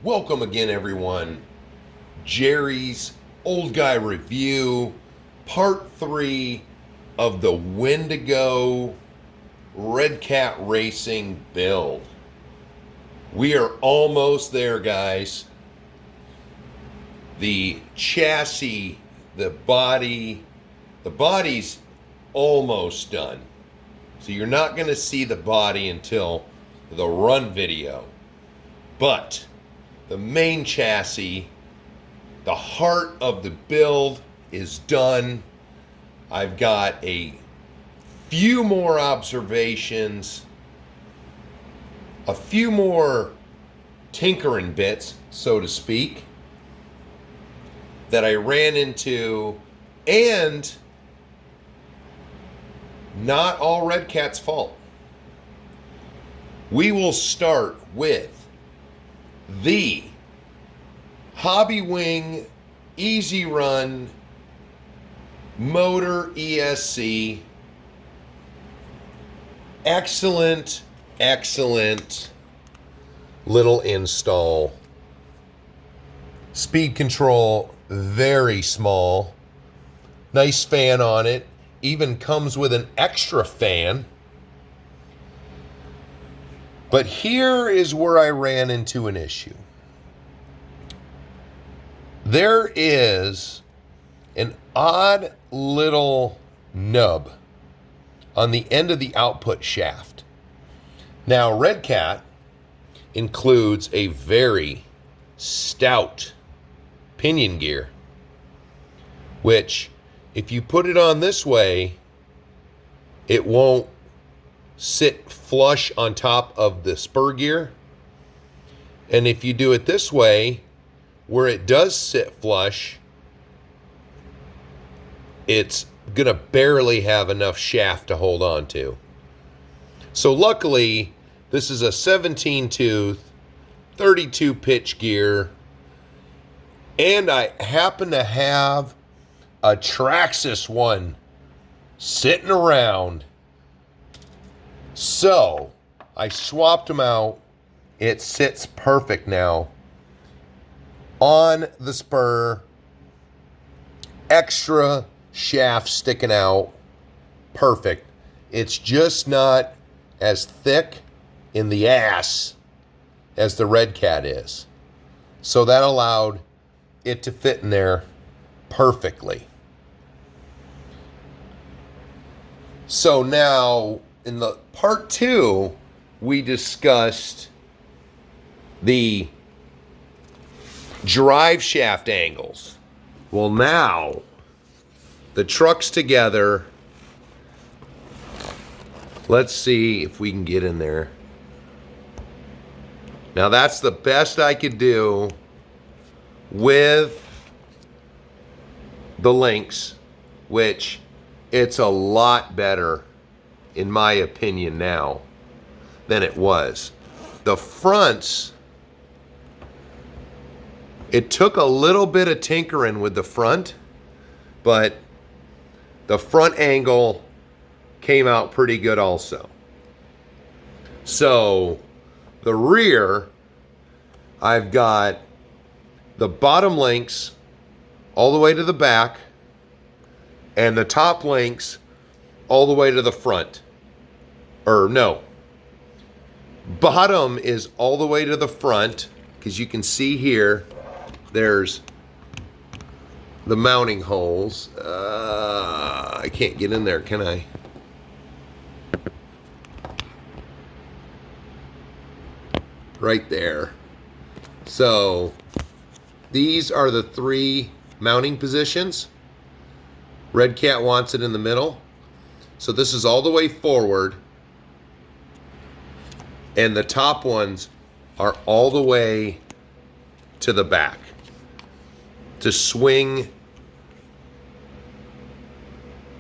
Welcome again, everyone. Jerry's Old Guy Review, Part 3 of the Wendigo Redcat Racing build. We are almost there, guys. The chassis, the body's almost done. So you're not going to see the body until the run video. But the main chassis, the heart of the build is done. I've got a few more observations, a few more tinkering bits, so to speak, that I ran into, and not all Redcat's fault. We will start with the Hobby Wing Easy Run Motor ESC. Excellent little install. Speed control, very small. Nice fan on it. Even comes with an extra fan. But here is where I ran into an issue. There is an odd little nub on the end of the output shaft. Now, Redcat includes a very stout pinion gear, which, if you put it on this way, it won't sit flush on top of the spur gear. And if you do it this way, where it does sit flush, it's gonna barely have enough shaft to hold on to. So luckily, this is a 17 tooth, 32 pitch gear, and I happen to have a Traxxas one sitting around. So I swapped them out. It sits perfect now on the spur. Extra shaft sticking out. Perfect. It's just not as thick in the ass as the Redcat is. So that allowed it to fit in there perfectly. So now, in the part 2, we discussed the drive shaft angles. Well, now the truck's together. Let's see if we can get in there. Now that's the best I could do with the links, which it's a lot better, in my opinion, now than it was. The fronts, it took a little bit of tinkering with the front, but the front angle came out pretty good also. So the rear, I've got the bottom links all the way to the back, and the top links all the way to the front. Or no, bottom is all the way to the front, because you can see here, there's the mounting holes. I can't get in there, can I? Right there. So these are the 3 mounting positions. Redcat wants it in the middle. So this is all the way forward. And the top ones are all the way to the back to swing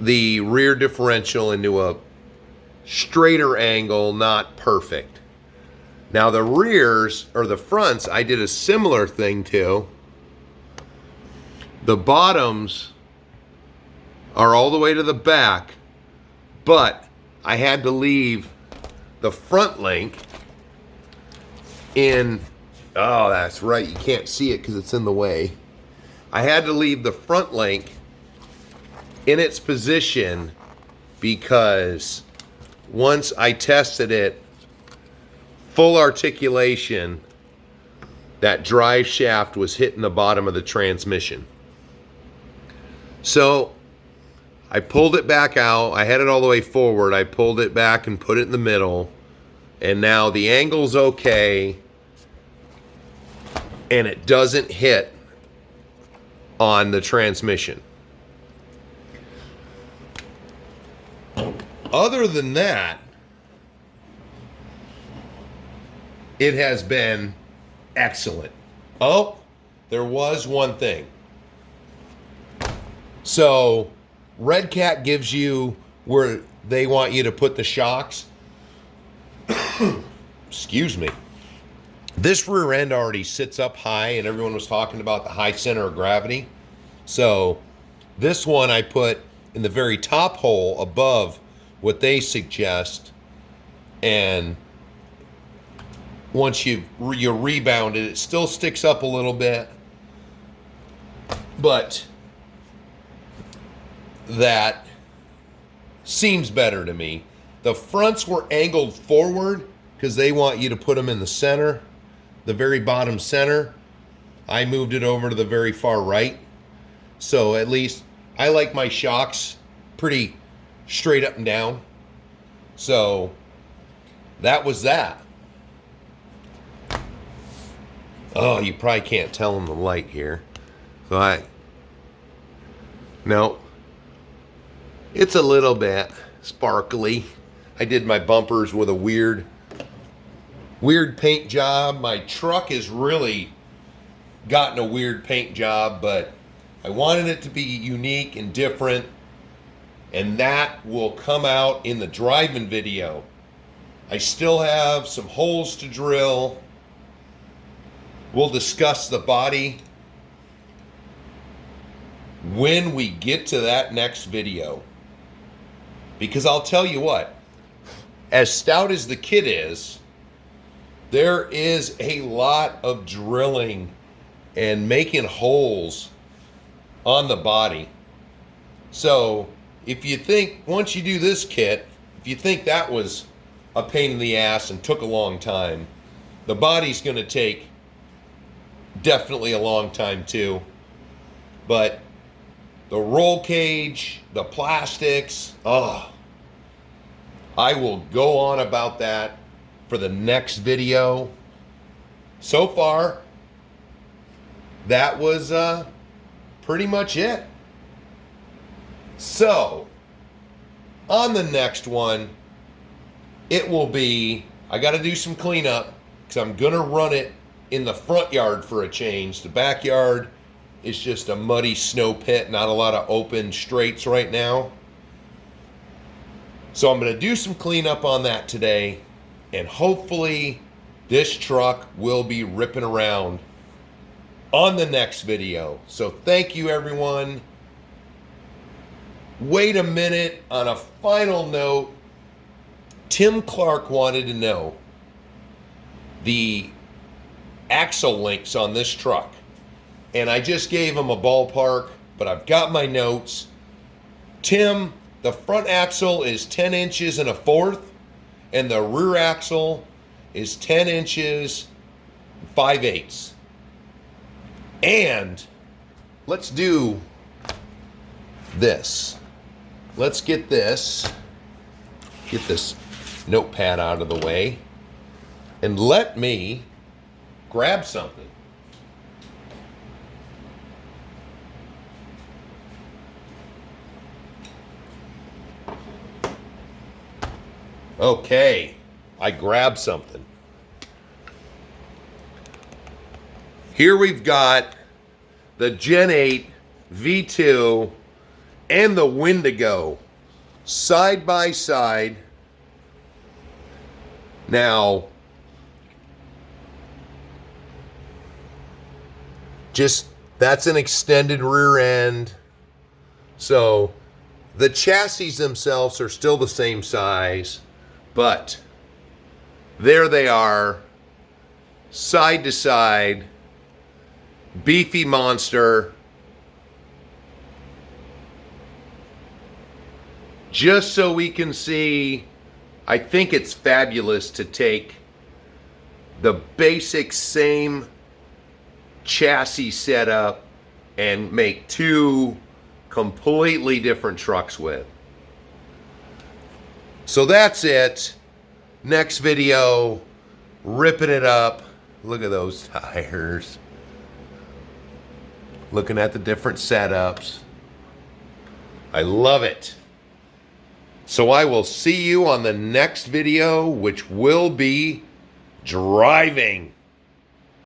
the rear differential into a straighter angle, not perfect. Now the rears, or the fronts, I did a similar thing to. The bottoms are all the way to the back, but I had to leave the front link in Oh, that's right. You can't see it because it's in the way. I had to leave the front link in its position because once I tested it, full articulation, that drive shaft was hitting the bottom of the transmission. So I pulled it back out. I had it all the way forward. I pulled it back and put it in the middle. And now the angle's okay. And it doesn't hit on the transmission. Other than that, it has been excellent. Oh, there was one thing. So, Redcat gives you where they want you to put the shocks. Excuse me. This rear end already sits up high, and everyone was talking about the high center of gravity. So, this one I put in the very top hole above what they suggest, and once you rebound it, it still sticks up a little bit, but that seems better to me. The fronts were angled forward because they want you to put them in the center, the very bottom center. I moved it over to the very far right. So at least I like my shocks pretty straight up and down. So that was that. Oh, you probably can't tell in the light here. So no, it's a little bit sparkly. I did my bumpers with a weird paint job. My truck has really gotten a weird paint job, but I wanted it to be unique and different, and that will come out in the driving video. I still have some holes to drill. We'll discuss the body when we get to that next video. Because I'll tell you what, as stout as the kit is, there is a lot of drilling and making holes on the body. So if you think, once you do this kit, if you think that was a pain in the ass and took a long time, the body's going to take definitely a long time too. But the roll cage, the plastics, I will go on about that for the next video. So far, that was pretty much it. So, on the next one, it will be, I got to do some cleanup because I'm going to run it in the front yard for a change. The backyard is just a muddy snow pit, not a lot of open straights right now. So I'm going to do some cleanup on that today, and hopefully this truck will be ripping around on the next video. So thank you, everyone. Wait a minute, on a final note, Tim Clark wanted to know the axle links on this truck. And I just gave him a ballpark, but I've got my notes. Tim, the front axle is 10 inches and a fourth, and the rear axle is 10 inches, 5/8. And let's do this. Let's get this notepad out of the way, and let me grab something. Okay, I grabbed something. Here we've got the Gen 8 V2 and the Wendigo side by side. Now, that's an extended rear end. So the chassis themselves are still the same size, but there they are side to side, beefy monster. Just so we can see, I think it's fabulous to take the basic same chassis setup and make two completely different trucks with. So that's it. Next video, ripping it up. Look at those tires. Looking at the different setups. I love it. So I will see you on the next video, which will be driving.